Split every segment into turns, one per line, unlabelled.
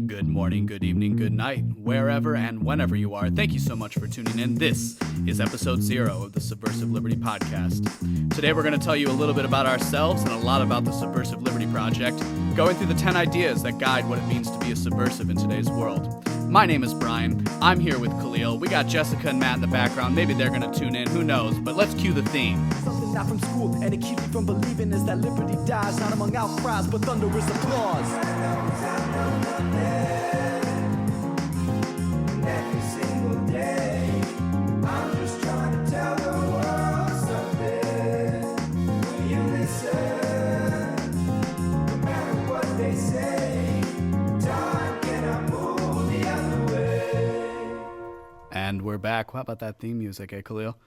Good morning, good evening, good night, wherever and whenever you are. Thank you so much for tuning in. This is episode 0 of the Subversive Liberty Podcast. Today we're going to tell you a little bit about ourselves and a lot about the Subversive Liberty Project, going through the 10 ideas that guide what it means to be a subversive in today's world. My name is Brian. I'm here with Khalil. We got Jessica and Matt in the background. Maybe they're going to tune in. Who knows? But let's cue the theme.
Something not from school, and it keeps me from believing is that liberty dies, not among outcries, but thunderous applause. Every single day, I'm just trying to tell the world something. Will you listen? No matter what they say, time cannot move the other way.
And we're back. How about that theme music, Khalil?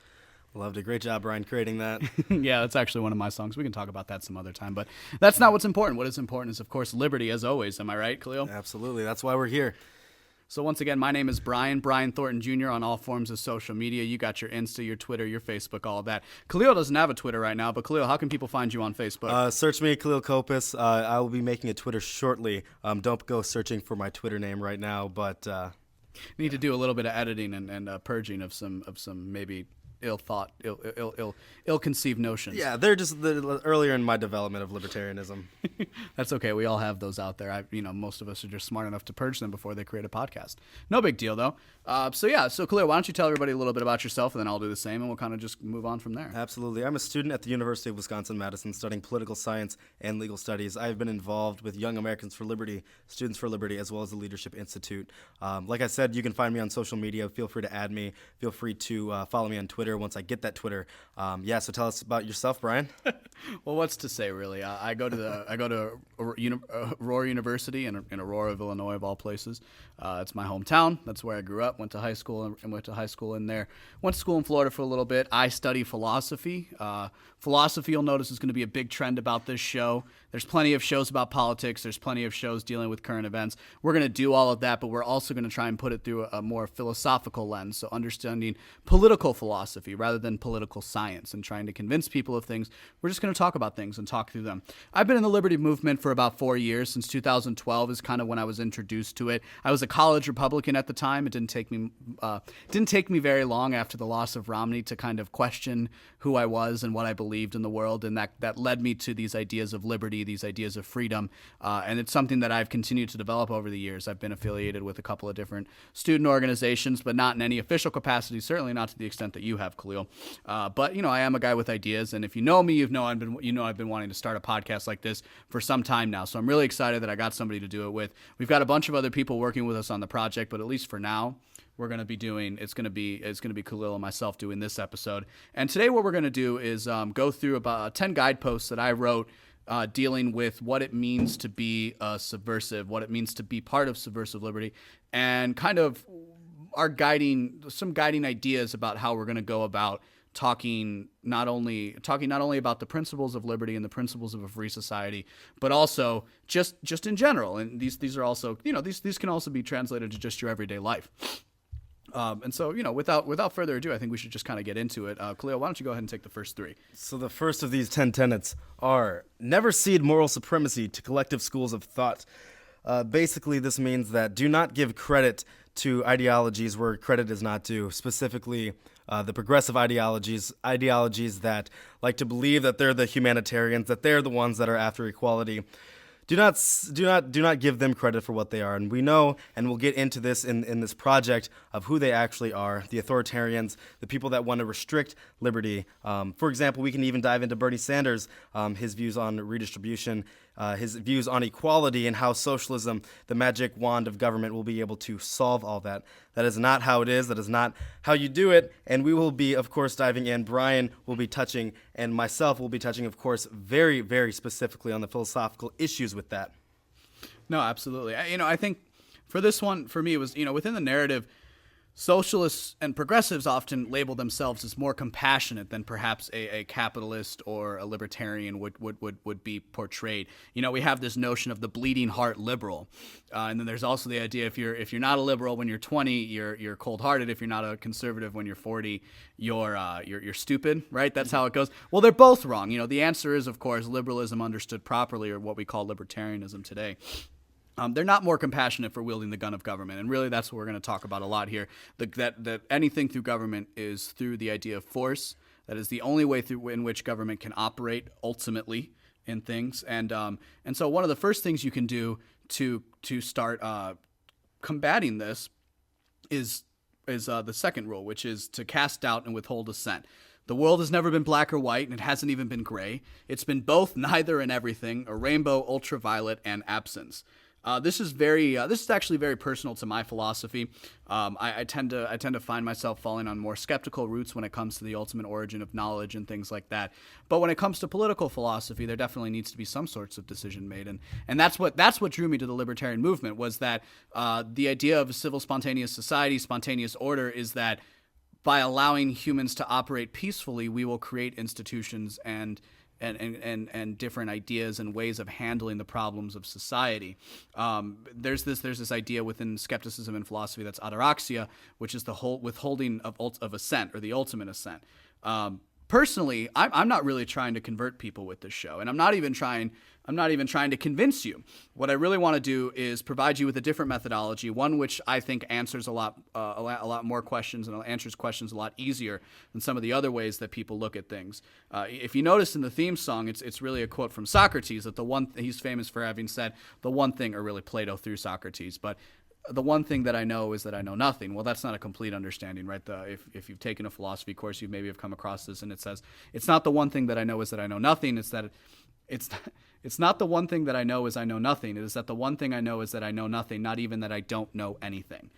Loved it. Great job, Brian, creating that.
Yeah, that's actually one of my songs. We can talk about that some other time, but that's not what's important. What is important is, of course, liberty, as always. Am I right, Khalil?
Absolutely. That's why we're here.
So once again, my name is Brian Thornton Jr. on all forms of social media. You got your Insta, your Twitter, your Facebook, all of that. Khalil doesn't have a Twitter right now, but Khalil, how can people find you on Facebook?
Search me, Khalil Kopis. I will be making a Twitter shortly. Don't go searching for my Twitter name right now, but...
Need to do a little bit of editing and purging of some maybe ill-conceived notions.
Yeah, they're just earlier in my development of libertarianism.
That's okay. We all have those out there. Most of us are just smart enough to purge them before they create a podcast. No big deal, though. So Khalil, why don't you tell everybody a little bit about yourself, and then I'll do the same, and we'll kind of just move on from there.
Absolutely. I'm a student at the University of Wisconsin-Madison studying political science and legal studies. I've been involved with Young Americans for Liberty, Students for Liberty, as well as the Leadership Institute. Like I said, you can find me on social media. Feel free to add me. Feel free to follow me on Twitter once I get that Twitter. So tell us about yourself, Brian.
Well, what's to say, really? I go to Aurora University in Aurora, Illinois, of all places. It's my hometown. That's where I grew up. Went to high school and went to high school in there. Went to school in Florida for a little bit. I study philosophy. Philosophy, you'll notice, is going to be a big trend about this show. There's plenty of shows about politics. There's plenty of shows dealing with current events. We're going to do all of that, but we're also going to try and put it through a more philosophical lens. So understanding political philosophy rather than political science and trying to convince people of things. We're just going to talk about things and talk through them. I've been in the liberty movement for about 4 years. Since 2012 is kind of when I was introduced to it. I was a college Republican at the time. It didn't take me very long after the loss of Romney to kind of question who I was and what I believed in the world, and that led me to these ideas of liberty, these ideas of freedom, and it's something that I've continued to develop over the years. I've been affiliated with a couple of different student organizations, but not in any official capacity, certainly not to the extent that you have, Khalil. But I am a guy with ideas, and if you know me, I've been wanting to start a podcast like this for some time now. So I'm really excited that I got somebody to do it with. We've got a bunch of other people working with us on the project, but at least for now, we're going to be doing, it's going to be Khalil and myself doing this episode. And today what we're going to do is go through about 10 guideposts that I wrote dealing with what it means to be a subversive, what it means to be part of subversive liberty, and kind of some guiding ideas about how we're going to go about talking not only about the principles of liberty and the principles of a free society, but also just in general. And these are also, these can also be translated to just your everyday life. And so, without further ado, I think we should just kind of get into it. Khalil, why don't you go ahead and take the first 3?
So the first of these 10 tenets are never cede moral supremacy to collective schools of thought. Basically, this means that do not give credit to ideologies where credit is not due, specifically the progressive ideologies that like to believe that they're the humanitarians, that they're the ones that are after equality. Do not give them credit for what they are. And we know, and we'll get into this in this project, of who they actually are, the authoritarians, the people that want to restrict liberty. For example, we can even dive into Bernie Sanders, his views on redistribution, his views on equality, and how socialism, the magic wand of government, will be able to solve all that. That is not how it is. That is not how you do it. And we will be, of course, diving in. Brian will be touching, and myself will be touching, of course, very, very specifically on the philosophical issues with that.
No, absolutely. I think for this one, for me, it was, within the narrative, socialists and progressives often label themselves as more compassionate than perhaps a capitalist or a libertarian would be portrayed. We have this notion of the bleeding heart liberal, and then there's also the idea if you're not a liberal when you're 20, you're cold-hearted. If you're not a conservative when you're 40, you're stupid, right? That's how it goes. Well, they're both wrong. The answer is, of course, liberalism understood properly, or what we call libertarianism today. they're not more compassionate for wielding the gun of government. And really, that's what we're going to talk about a lot here. That anything through government is through the idea of force. That is the only way through in which government can operate ultimately in things. And so one of the first things you can do to start combating this is the second rule, which is to cast doubt and withhold assent. The world has never been black or white, and it hasn't even been gray. It's been both, neither, and everything, a rainbow, ultraviolet, and absence. This is actually very personal to my philosophy. I tend to find myself falling on more skeptical roots when it comes to the ultimate origin of knowledge and things like that. But when it comes to political philosophy, there definitely needs to be some sorts of decision made, and that's what drew me to the libertarian movement, was that the idea of a civil spontaneous society, spontaneous order, is that by allowing humans to operate peacefully, we will create institutions and different ideas and ways of handling the problems of society. There's this idea within skepticism and philosophy that's orthodoxy, which is the whole withholding of assent, or the ultimate assent. Personally, I'm not really trying to convert people with this show, and I'm not even trying to convince you. What I really want to do is provide you with a different methodology, one which I think answers a lot more questions and answers questions a lot easier than some of the other ways that people look at things. If you notice in the theme song, it's really a quote from Socrates, that he's famous for having said, the one thing, or really Plato through Socrates, but the one thing that I know is that I know nothing. Well, that's not a complete understanding, right? If you've taken a philosophy course, you maybe have come across this, and it says, it's not the one thing that I know is that I know nothing. It's not the one thing that I know is I know nothing. It is that the one thing I know is that I know nothing, not even that I don't know anything.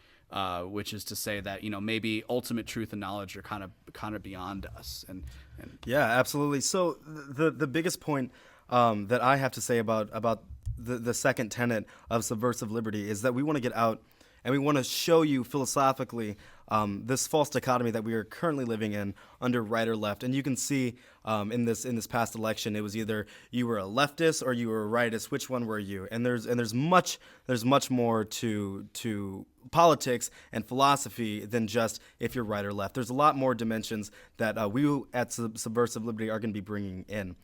Which is to say that, maybe ultimate truth and knowledge are kind of beyond us. And
yeah, absolutely. So the biggest point that I have to say about the second tenet of subversive liberty is that we want to get out and we want to show you philosophically this false dichotomy that we are currently living in under right or left. And you can see in this past election, it was either you were a leftist or you were a rightist. Which one were you? And there's much more to politics and philosophy than just if you're right or left. There's a lot more dimensions that we at Subversive Liberty are going to be bringing in.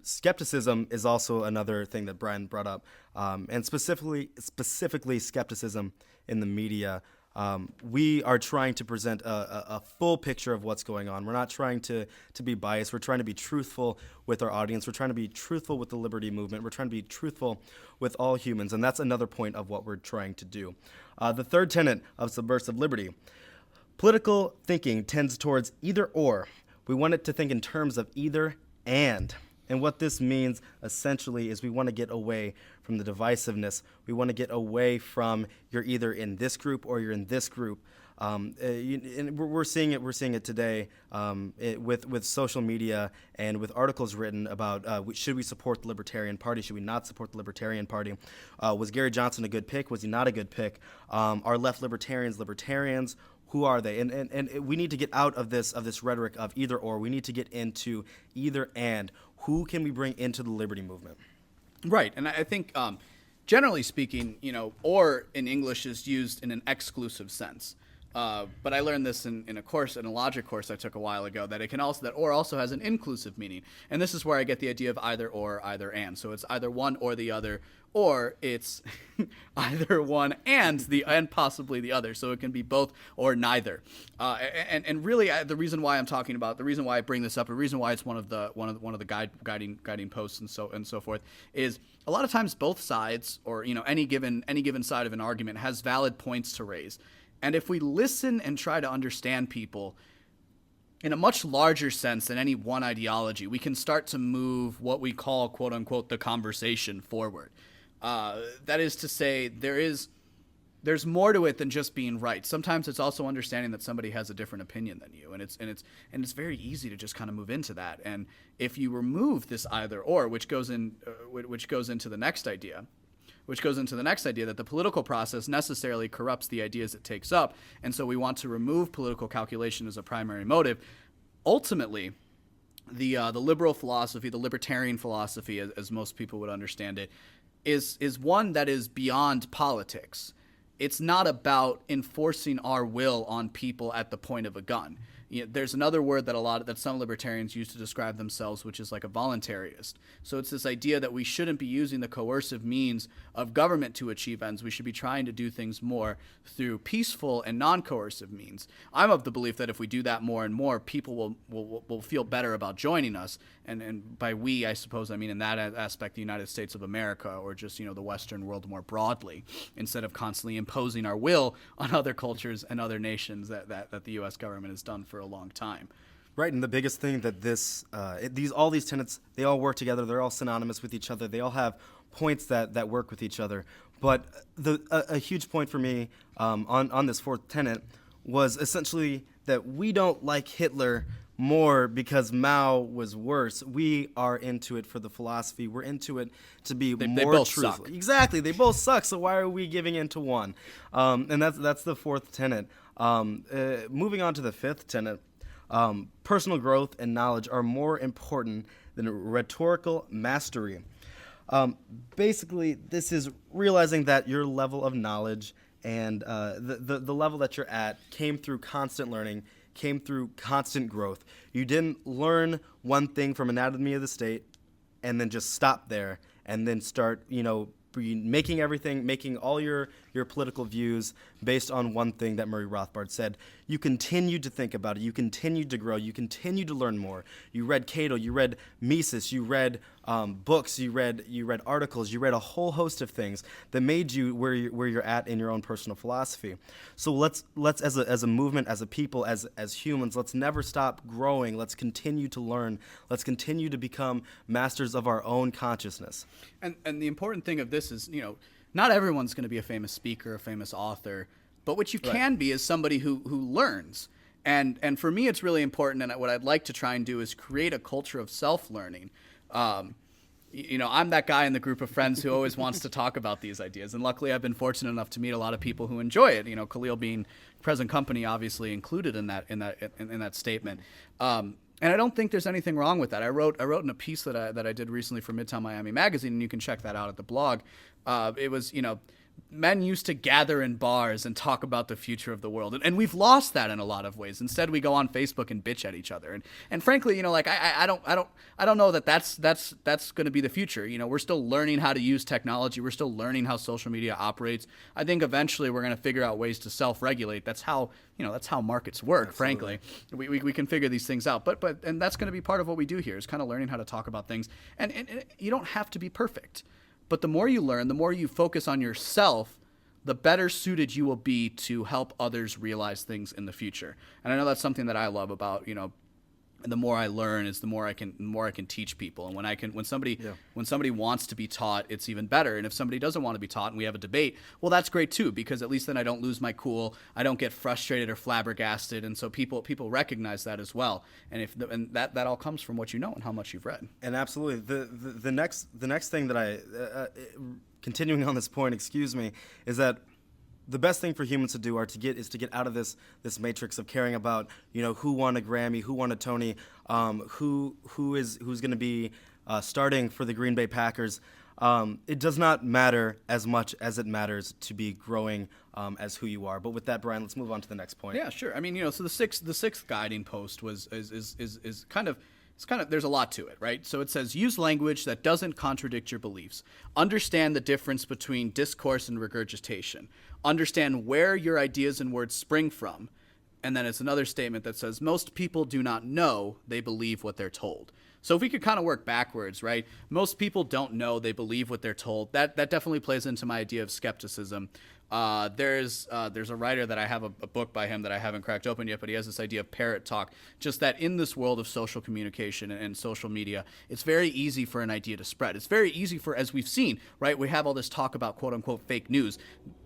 Skepticism is also another thing that Brian brought up, and specifically skepticism in the media. We are trying to present a full picture of what's going on. We're not trying to be biased. We're trying to be truthful with our audience. We're trying to be truthful with the liberty movement. We're trying to be truthful with all humans, and that's another point of what we're trying to do. The third tenet of subversive liberty: political thinking tends towards either or. We want it to think in terms of either and. And what this means essentially is we want to get away from the divisiveness. We want to get away from you're either in this group or you're in this group. And we're seeing it today with social media and with articles written about should we support the Libertarian Party? Should we not support the Libertarian Party? Was Gary Johnson a good pick? Was he not a good pick? Are left libertarians? Who are they? And we need to get out of this rhetoric of either or. We need to get into either and. Who can we bring into the liberty movement?
Right, and I think generally speaking, or in English is used in an exclusive sense. But I learned this in a logic course I took a while ago, that that or also has an inclusive meaning. And this is where I get the idea of either or, either and. So it's either one or the other, or it's either one and possibly the other. So it can be both or neither. And really, the reason why I bring this up, the reason why it's one of the guiding posts and so forth, is a lot of times both sides, or any given side of an argument has valid points to raise. And if we listen and try to understand people in a much larger sense than any one ideology, we can start to move what we call, quote unquote, the conversation forward. That is to say, there's more to it than just being right. Sometimes it's also understanding that somebody has a different opinion than you, and it's very easy to just kind of move into that. And if you remove this either or, which goes into the next idea, that the political process necessarily corrupts the ideas it takes up, and so we want to remove political calculation as a primary motive. Ultimately, the liberal philosophy, the libertarian philosophy, as most people would understand it, is one that is beyond politics. It's not about enforcing our will on people at the point of a gun. there's another word that some libertarians use to describe themselves, which is like a voluntarist. So it's this idea that we shouldn't be using the coercive means of government to achieve ends. We should be trying to do things more through peaceful and non-coercive means. I'm of the belief that if we do that more and more, people will feel better about joining us. And by we, I suppose I mean in that aspect the United States of America, or just the Western world more broadly, instead of constantly imposing our will on other cultures and other nations that the U.S. government has done for a long time.
Right, and the biggest thing that all these tenets, they all work together. They're all synonymous with each other. They all have points that work with each other. But a huge point for me on this fourth tenet was essentially that we don't like Hitler more because Mao was worse. We are into it for the philosophy. We're into it to be more
they both
truthful.
suck.
Exactly, they both suck. So why are we giving into one? And that's the fourth tenet. Moving on to the fifth tenet, personal growth and knowledge are more important than rhetorical mastery. Basically, this is realizing that your level of knowledge and the level that you're at came through constant learning, came through constant growth. You didn't learn one thing from Anatomy of the State and then just stop there and then start, making all your political views based on one thing that Murray Rothbard said. You continued to think about it. You continued to grow. You continued to learn more. You read Cato. You read Mises. You read books. You read articles. You read a whole host of things that made you where you're at in your own personal philosophy. So let's as a movement, as a people, as humans, let's never stop growing. Let's continue to learn. Let's continue to become masters of our own consciousness.
And the important thing of this is, not everyone's going to be a famous speaker, a famous author, but what you can be is somebody who learns. And for me, it's really important, and what I'd like to try and do is create a culture of self-learning. I'm that guy in the group of friends who always wants to talk about these ideas, and luckily I've been fortunate enough to meet a lot of people who enjoy it. Khalil being present company obviously included in that statement. And I don't think there's anything wrong with that. I wrote in a piece that I did recently for Midtown Miami Magazine, and you can check that out at the blog. It was, men used to gather in bars and talk about the future of the world, and we've lost that in a lot of ways. Instead, we go on Facebook and bitch at each other. And frankly, I don't know that that's going to be the future. We're still learning how to use technology. We're still learning how social media operates. I think eventually we're going to figure out ways to self-regulate. That's how markets work.
Absolutely.
Frankly, we can figure these things out. But that's going to be part of what we do here, is kind of learning how to talk about things. And you don't have to be perfect. But the more you learn, the more you focus on yourself, the better suited you will be to help others realize things in the future. And I know that's something that I love about, the more I learn is the more I can teach people. And when somebody wants to be taught, it's even better. And if somebody doesn't want to be taught and we have a debate, well, that's great too, because at least then I don't lose my cool. I don't get frustrated or flabbergasted. And so people recognize that as well. And that all comes from what you know and how much you've read.
And absolutely, the next thing that I continuing on this point, is that the best thing for humans to do is to get out of this matrix of caring about who won a Grammy, who won a Tony, who's going to be starting for the Green Bay Packers. It does not matter as much as it matters to be growing as who you are. But with that, Brian, let's move on to the next point.
Yeah, sure. I mean, so the sixth guiding post is kind of. There's a lot to it, right? So it says, use language that doesn't contradict your beliefs. Understand the difference between discourse and regurgitation. Understand where your ideas and words spring from. And then it's another statement that says, most people do not know, they believe what they're told. So if we could kind of work backwards, right? Most people don't know, they believe what they're told. That definitely plays into my idea of skepticism. There's a writer that I have a book by him that I haven't cracked open yet, but he has this idea of parrot talk, just that in this world of social communication and social media, it's very easy for an idea to spread. It's very easy for, as we've seen, right? We have all this talk about quote unquote fake news.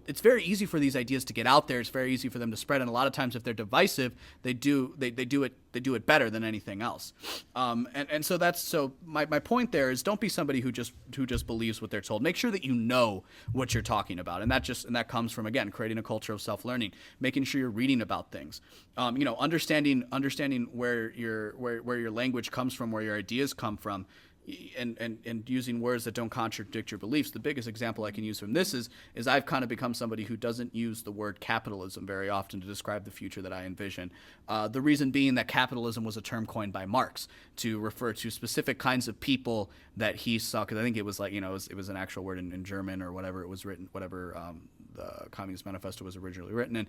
It's very easy for these ideas to get out there. It's very easy for them to spread. And a lot of times if they're divisive, they do it better than anything else. So my point there is, don't be somebody who just believes what they're told. Make sure that you know what you're talking about. And that comes from, again, creating a culture of self-learning, making sure you're reading about things, understanding where your language comes from, where your ideas come from. and using words that don't contradict your beliefs. The biggest example I can use from this is I've kind of become somebody who doesn't use the word capitalism very often to describe the future that I envision. The reason being that capitalism was a term coined by Marx to refer to specific kinds of people that he saw, because I think it was like, it was an actual word in German or whatever it was written, whatever the Communist Manifesto was originally written in,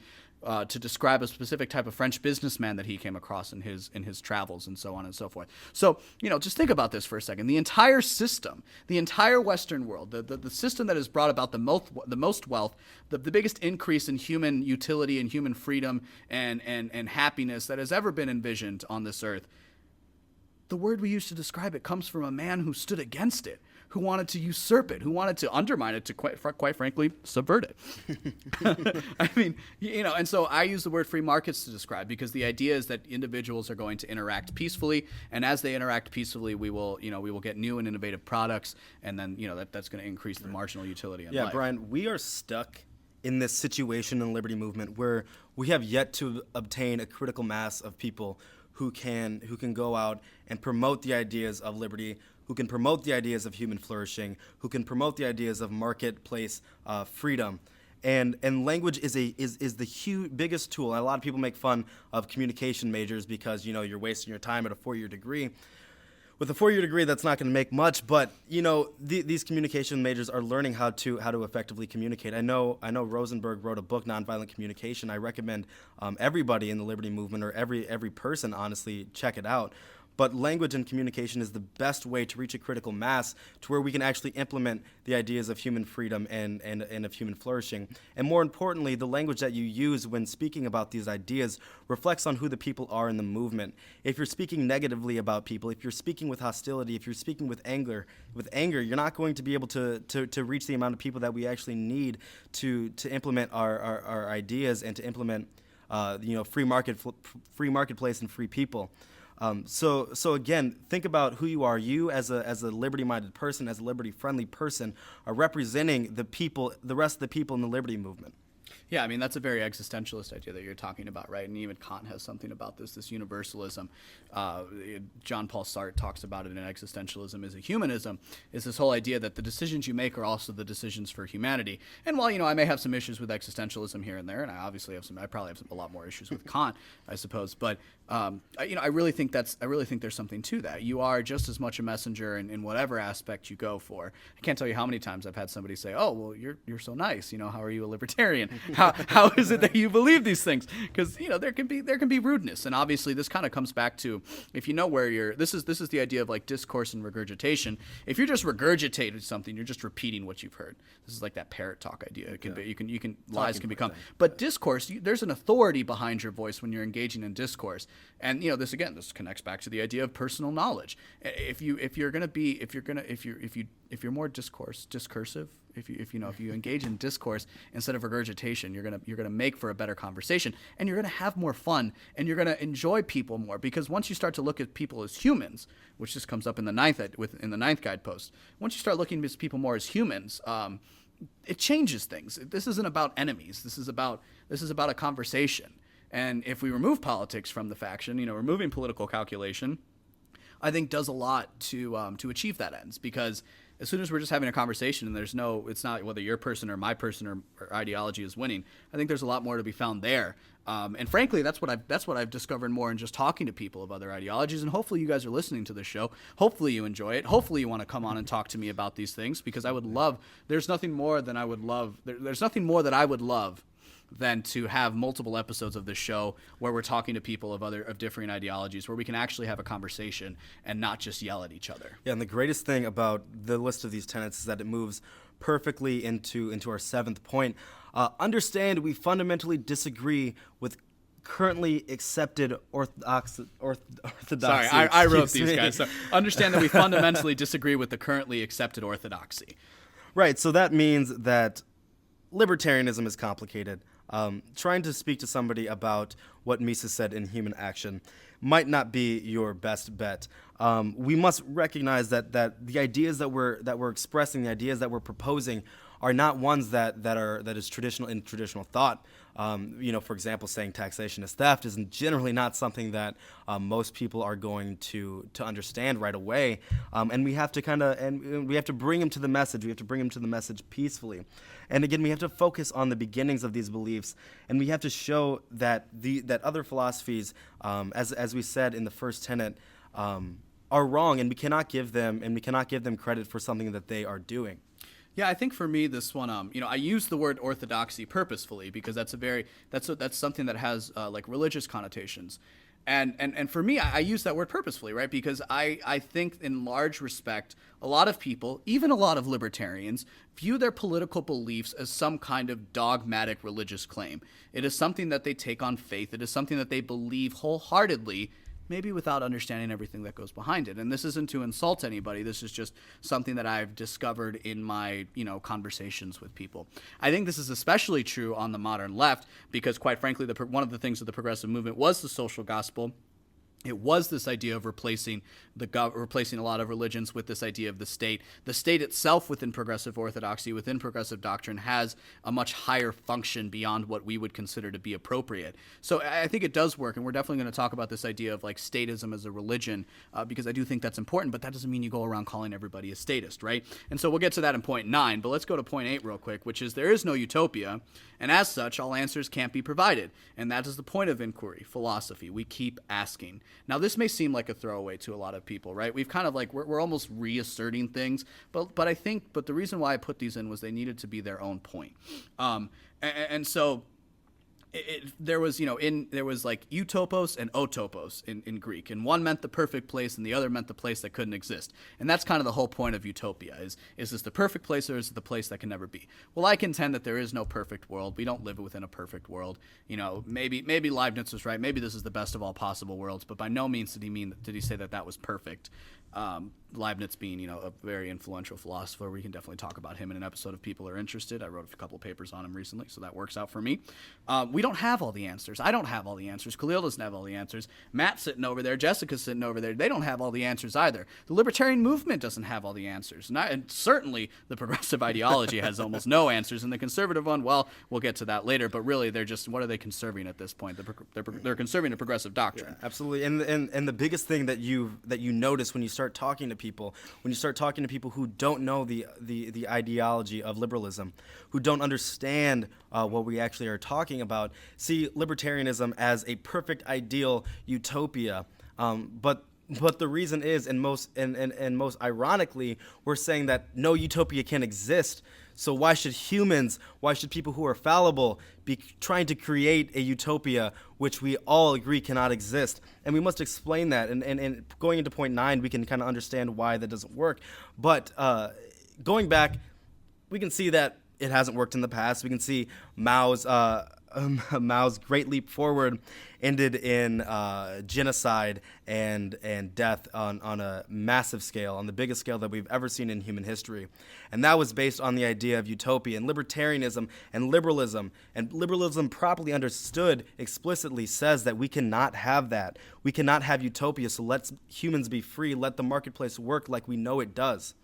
to describe a specific type of French businessman that he came across in his travels and so on and so forth. So, just think about this for a second. The entire system, the entire Western world, the system that has brought about the most wealth, the biggest increase in human utility and human freedom and happiness that has ever been envisioned on this earth, the word we use to describe it comes from a man who stood against it, who wanted to usurp it, who wanted to undermine it, to quite frankly, subvert it. I mean, and so I use the word free markets to describe, because the idea is that individuals are going to interact peacefully, and as they interact peacefully, we will get new and innovative products, and then, that's going to increase the marginal utility in life.
Yeah, Brian, we are stuck in this situation in the liberty movement where we have yet to obtain a critical mass of people who can go out and promote the ideas of liberty, who can promote the ideas of human flourishing, who can promote the ideas of marketplace freedom. And language is the biggest tool. And a lot of people make fun of communication majors because, you're wasting your time at a 4-year degree. With a 4-year degree, that's not going to make much, but these communication majors are learning how to effectively communicate. I know Rosenberg wrote a book, Nonviolent Communication. I recommend everybody in the liberty movement, or every person, honestly, check it out. But language and communication is the best way to reach a critical mass to where we can actually implement the ideas of human freedom and of human flourishing. And more importantly, the language that you use when speaking about these ideas reflects on who the people are in the movement. If you're speaking negatively about people, if you're speaking with hostility, if you're speaking with anger, you're not going to be able to reach the amount of people that we actually need to implement our ideas and to implement free marketplace and free people. So again, think about who you are. You as a liberty-minded person, as a liberty-friendly person, are representing the rest of the people in the liberty movement.
Yeah, I mean, that's a very existentialist idea that you're talking about, right? And even Kant has something about this universalism. John Paul Sartre talks about it in Existentialism is a Humanism, is this whole idea that the decisions you make are also the decisions for humanity. And while, I may have some issues with existentialism here and there, and I probably have a lot more issues with Kant, I suppose, but I really think there's something to that. You are just as much a messenger in whatever aspect you go for. I can't tell you how many times I've had somebody say, "Oh, well, you're so nice. How are you a libertarian? How is it that you believe these things?" Because there can be rudeness, and obviously this kind of comes back to, if you know where you're. This is the idea of like discourse and regurgitation. If you're just regurgitating something, you're just repeating what you've heard. This is like that parrot talk idea. It can be, you can lies can become. But discourse, there's an authority behind your voice when you're engaging in discourse. And this connects back to the idea of personal knowledge. If you're more discursive, if you engage in discourse instead of regurgitation, you're gonna make for a better conversation, and you're gonna have more fun, and you're gonna enjoy people more, because once you start to look at people as humans, which just comes up in the ninth guidepost, once you start looking at people more as humans, it changes things. This isn't about enemies. This is about a conversation. And if we remove politics from the faction, removing political calculation, I think does a lot to achieve that ends. Because as soon as we're just having a conversation and it's not whether your person or my person or ideology is winning, I think there's a lot more to be found there. And frankly, that's what I've discovered more in just talking to people of other ideologies. And hopefully you guys are listening to this show. Hopefully you enjoy it. Hopefully you want to come on and talk to me about these things, because I would love. There's nothing more that I would love than to have multiple episodes of this show where we're talking to people of differing ideologies, where we can actually have a conversation and not just yell at each other.
Yeah, and the greatest thing about the list of these tenets is that it moves perfectly into our seventh point. Understand we fundamentally disagree with currently accepted orthodoxy.
Sorry, I wrote these guys. So understand that we fundamentally disagree with the currently accepted orthodoxy.
Right, so that means that libertarianism is complicated. Trying to speak to somebody about what Mises said in Human Action might not be your best bet. We must recognize that the ideas that we're expressing, the ideas that we're proposing, are not ones that is traditional in traditional thought. For example, saying taxation is theft is generally not something that most people are going to understand right away, and we have to bring them to the message. We have to bring them to the message peacefully, and again, we have to focus on the beginnings of these beliefs, and we have to show that that other philosophies, as we said in the first tenet, are wrong, and we cannot give them credit for something that they are doing.
Yeah, I think for me, this one, I use the word orthodoxy purposefully because that's something that has like religious connotations. And for me, I use that word purposefully, right? Because I think in large respect, a lot of people, even a lot of libertarians, view their political beliefs as some kind of dogmatic religious claim. It is something that they take on faith. It is something that they believe wholeheartedly, maybe without understanding everything that goes behind it. And this isn't to insult anybody. This is just something that I've discovered in my, conversations with people. I think this is especially true on the modern left because, quite frankly, one of the things of the progressive movement was the social gospel. It was this idea of replacing a lot of religions with this idea of the state. The state itself within progressive orthodoxy, within progressive doctrine, has a much higher function beyond what we would consider to be appropriate. So I think it does work, and we're definitely going to talk about this idea of like statism as a religion because I do think that's important, but that doesn't mean you go around calling everybody a statist, right? And so we'll get to that in point 9, but let's go to point 8 real quick, which is there is no utopia, and as such, all answers can't be provided. And that is the point of inquiry, philosophy. We keep asking. Now, this may seem like a throwaway to a lot of people, right? We've kind of like, we're almost reasserting things, but the reason why I put these in was they needed to be their own point. And so there was like utopos and otopos in Greek, and one meant the perfect place and the other meant the place that couldn't exist. And that's kind of the whole point of utopia is this the perfect place or is it the place that can never be? Well, I contend that there is no perfect world. We don't live within a perfect world. Maybe Leibniz was right. Maybe this is the best of all possible worlds, but by no means did he say that was perfect. Leibniz being, a very influential philosopher. We can definitely talk about him in an episode if people are interested. I wrote a couple of papers on him recently, so that works out for me. We don't have all the answers. I don't have all the answers. Khalil doesn't have all the answers. Matt's sitting over there. Jessica's sitting over there. They don't have all the answers either. The libertarian movement doesn't have all the answers. And certainly the progressive ideology has almost no answers. And the conservative one, well, we'll get to that later. But really, they're just, what are they conserving at this point? They're conserving a progressive doctrine.
Yeah, absolutely. And the biggest thing that you notice when you start talking to people who don't know the ideology of liberalism, who don't understand what we actually are talking about, see libertarianism as a perfect ideal utopia. But the reason is, and most ironically, we're saying that no utopia can exist. So why should people who are fallible be trying to create a utopia which we all agree cannot exist? And we must explain that. And going into point 9, we can kind of understand why that doesn't work. But going back, we can see that it hasn't worked in the past. We can see Mao's great leap forward ended in genocide and death on a massive scale, on the biggest scale that we've ever seen in human history. And that was based on the idea of utopia. And libertarianism and liberalism properly understood explicitly says that we cannot have that. We cannot have utopia, so let humans be free. Let the marketplace work like we know it does.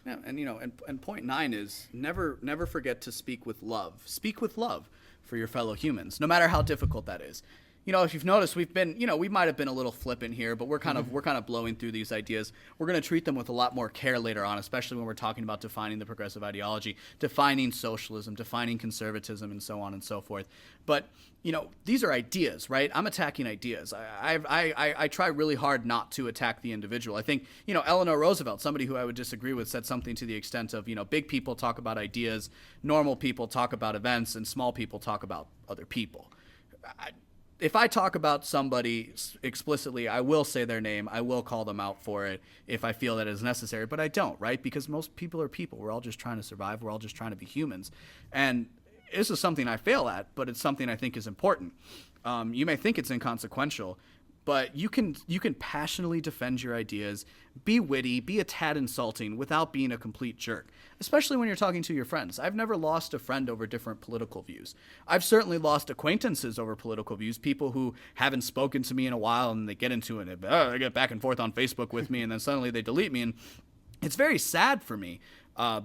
Yeah, and point 9 is never forget to speak with love. Speak with love for your fellow humans, no matter how difficult that is. If you've noticed, we might have been a little flippant here, but we're kind of blowing through these ideas. We're going to treat them with a lot more care later on, especially when we're talking about defining the progressive ideology, defining socialism, defining conservatism, and so on and so forth. But these are ideas, right? I'm attacking ideas. I try really hard not to attack the individual. I think Eleanor Roosevelt, somebody who I would disagree with, said something to the extent of big people talk about ideas, normal people talk about events, and small people talk about other people. If I talk about somebody explicitly, I will say their name. I will call them out for it if I feel that is necessary, but I don't, right? Because most people are people. We're all just trying to survive. We're all just trying to be humans. And this is something I fail at, but it's something I think is important. You may think it's inconsequential, but you can passionately defend your ideas, be witty, be a tad insulting without being a complete jerk, especially when you're talking to your friends. I've never lost a friend over different political views. I've certainly lost acquaintances over political views, people who haven't spoken to me in a while and they get into it, they get back and forth on Facebook with me and then suddenly they delete me, and it's very sad for me.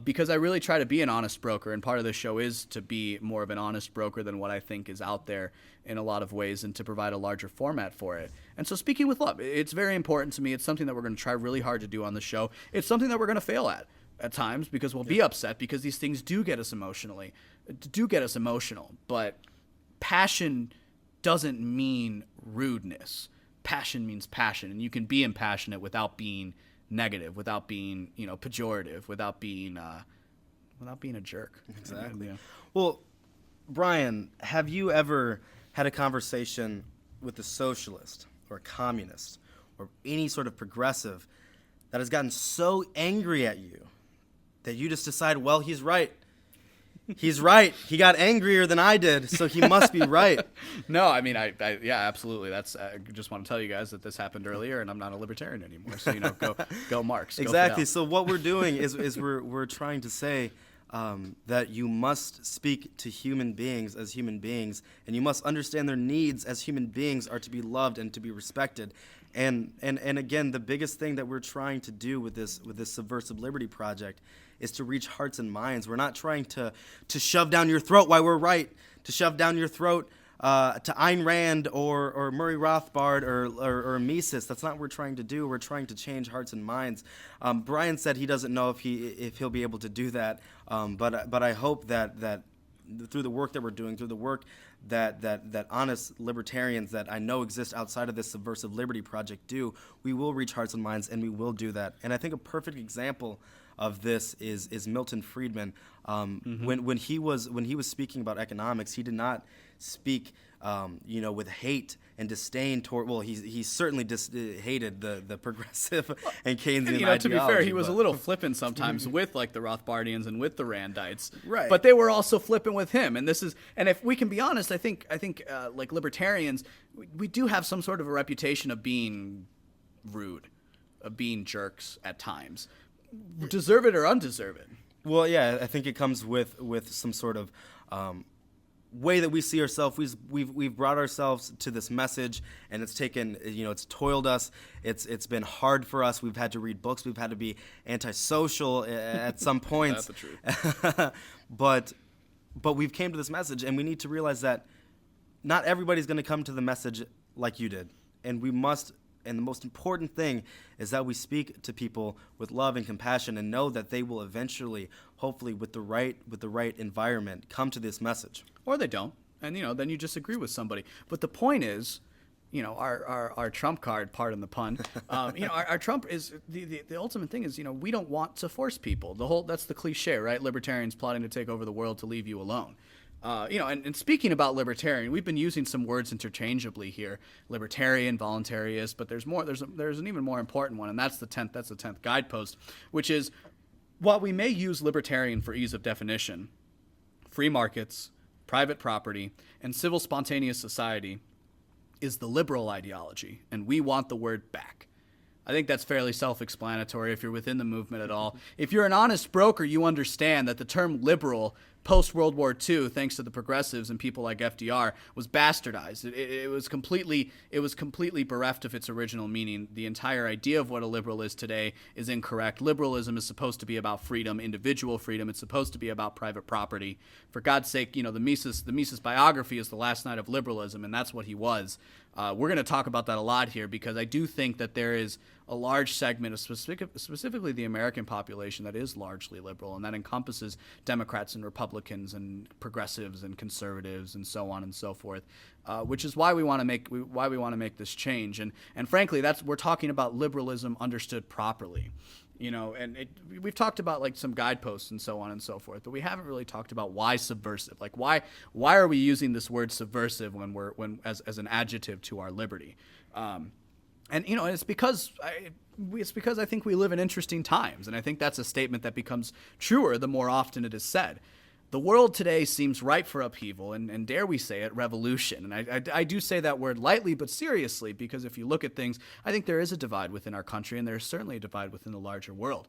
because I really try to be an honest broker, and part of this show is to be more of an honest broker than what I think is out there in a lot of ways, and to provide a larger format for it. And so speaking with love, it's very important to me. It's something that we're going to try really hard to do on the show. It's something that we're going to fail at times, because we'll be upset, because these things do get us emotional. But passion doesn't mean rudeness. Passion means passion, and you can be impassionate without being negative, without being, pejorative, without being a jerk.
Exactly.
Yeah.
Well, Brian, have you ever had a conversation with a socialist or a communist or any sort of progressive that has gotten so angry at you that you just decide, well, he's right. He's right. He got angrier than I did, so he must be right.
No, I mean, yeah, absolutely. That's I just want to tell you guys that this happened earlier, and I'm not a libertarian anymore. So go Marx.
Exactly.
Go
So what we're doing is we're trying to say that you must speak to human beings as human beings, and you must understand their needs as human beings are to be loved and to be respected. And again, the biggest thing that we're trying to do with this Subversive Liberty Project is to reach hearts and minds. We're not trying to shove down your throat why we're right, to shove down your throat to Ayn Rand or Murray Rothbard or Mises. That's not what we're trying to do. We're trying to change hearts and minds. Brian said he doesn't know if he'll be able to do that, but I hope that through the work that we're doing, through the work that honest libertarians that I know exist outside of this Subversive Liberty Project do, we will reach hearts and minds, and we will do that. And I think a perfect example of this is Milton Friedman. When he was speaking about economics, he did not speak with hate and disdain toward. Well, he certainly hated the progressive and Keynesian ideology.
To be fair, he was a little flippant sometimes with like the Rothbardians and with the Randites.
Right.
But they were also flippant with him. And if we can be honest, I think like libertarians, we do have some sort of a reputation of being rude, of being jerks at times. Deserve it or undeserve it.
Well, yeah, I think it comes with some sort of way that we see ourselves. We've brought ourselves to this message, and it's taken, it's toiled us. It's been hard for us. We've had to read books. We've had to be antisocial at some points.
That's the truth.
but we've came to this message, and we need to realize that not everybody's going to come to the message like you did, and we must. And the most important thing is that we speak to people with love and compassion, and know that they will eventually, hopefully, with the right environment, come to this message.
Or they don't, and then you disagree with somebody. But the point is, our trump card, pardon the pun. Our trump is the ultimate thing is we don't want to force people. That's the cliche, right? Libertarians plotting to take over the world to leave you alone. And speaking about libertarian, we've been using some words interchangeably here: libertarian, voluntarist. But there's more. There's an even more important one, and that's the 10th guidepost, which is, while we may use libertarian for ease of definition, free markets, private property, and civil spontaneous society is the liberal ideology, and we want the word back. I think that's fairly self-explanatory if you're within the movement at all. If you're an honest broker, you understand that the term liberal post-World War II, thanks to the progressives and people like FDR, was bastardized. It was completely bereft of its original meaning. The entire idea of what a liberal is today is incorrect. Liberalism is supposed to be about freedom, individual freedom. It's supposed to be about private property. For God's sake, the Mises biography is the last night of liberalism, and that's what he was. We're going to talk about that a lot here, because I do think that there is a large segment of specifically the American population that is largely liberal, and that encompasses Democrats and Republicans and progressives and conservatives and so on and so forth, which is why we want to make this change. And frankly, we're talking about liberalism understood properly. We've talked about like some guideposts and so on and so forth, but we haven't really talked about why subversive. Like why are we using this word subversive as an adjective to our liberty? And it's because I think we live in interesting times, and I think that's a statement that becomes truer the more often it is said. The world today seems ripe for upheaval, and dare we say it, revolution. And I do say that word lightly but seriously, because if you look at things, I think there is a divide within our country, and there is certainly a divide within the larger world.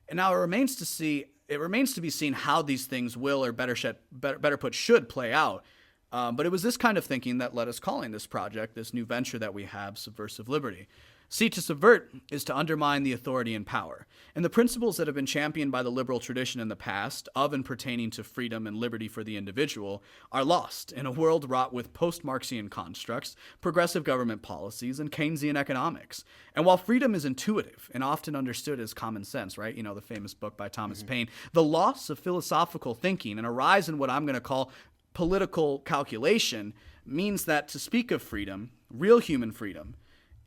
And now it remains to be seen how these things will, or better put, should play out. But it was this kind of thinking that led us calling this project, this new venture that we have, Subversive Liberty. See, to subvert is to undermine the authority and power. And the principles that have been championed by the liberal tradition in the past, of and pertaining to freedom and liberty for the individual, are lost in a world wrought with post-Marxian constructs, progressive government policies, and Keynesian economics. And while freedom is intuitive and often understood as common sense, right? You know, the famous book by Thomas Paine, the loss of philosophical thinking and a rise in what I'm going to call political calculation means that to speak of freedom, real human freedom,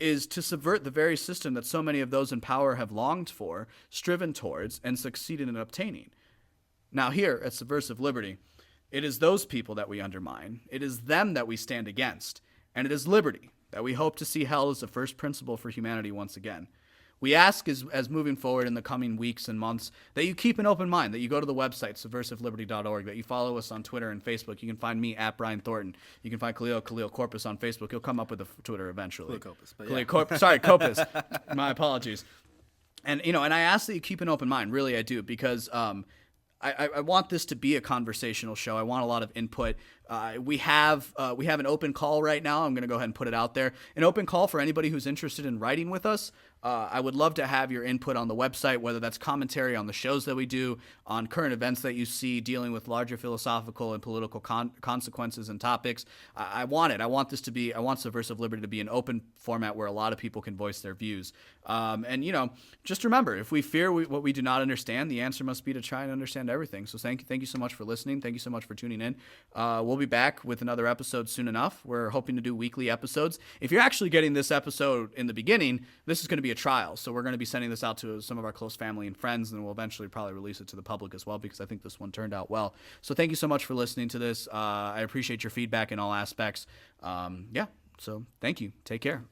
is to subvert the very system that so many of those in power have longed for, striven towards, and succeeded in obtaining. Now here at Subversive Liberty, it is those people that we undermine, it is them that we stand against, and it is liberty that we hope to see held as the first principle for humanity once again. We ask as moving forward in the coming weeks and months that you keep an open mind, that you go to the website, subversiveliberty.org, that you follow us on Twitter and Facebook. You can find me at Brian Thornton. You can find Khalil Corpus on Facebook. He'll come up with a Twitter eventually. Sorry, Corpus. My apologies. And, you know, and I ask that you keep an open mind. Really, I do, because I want this to be a conversational show. I want a lot of input. We have an open call right now. I'm going to go ahead and put it out there. An open call for anybody who's interested in writing with us. I would love to have your input on the website, whether that's commentary on the shows that we do, on current events that you see dealing with larger philosophical and political consequences and topics. I want it. I want Subversive Liberty to be an open format where a lot of people can voice their views. And, you know, just remember, if we fear what we do not understand, the answer must be to try and understand everything. So thank you so much for listening. Thank you so much for tuning in. We'll be back with another episode soon enough. We're hoping to do weekly episodes. If you're actually getting this episode in the beginning, this is going to be a trial. So we're going to be sending this out to some of our close family and friends, and we'll eventually probably release it to the public as well, because I think this one turned out well. So thank you so much for listening to this. I appreciate your feedback in all aspects. So thank you. Take care.